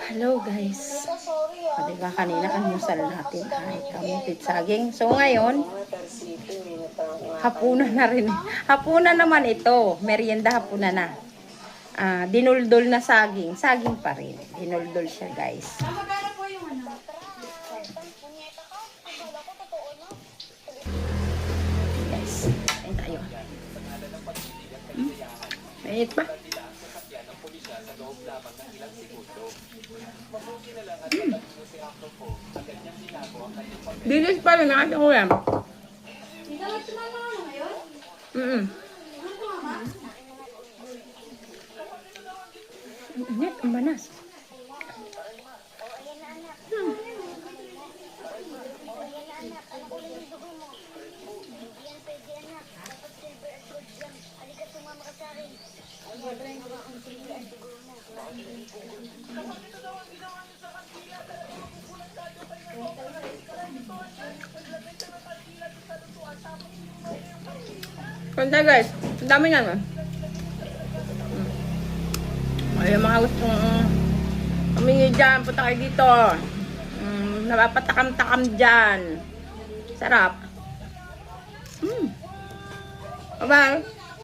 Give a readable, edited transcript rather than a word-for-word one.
Hello guys. O diba kanina almusal natin ay kamutit saging. So ngayon, hapunan na rin. Hapunan naman ito. Merienda hapunan na. Dinuldol na saging. Saging pa rin. Dinuldol siya guys. Guys, ayun tayo. Mainit pa? Dilis pa rin ang ating ulam. Init, ang banas. Punta guys, ang dami nga naman. Ay, mga gustong humingi dyan, punta kayo dito. Napapatakam-takam dyan. Sarap. Bye-bye.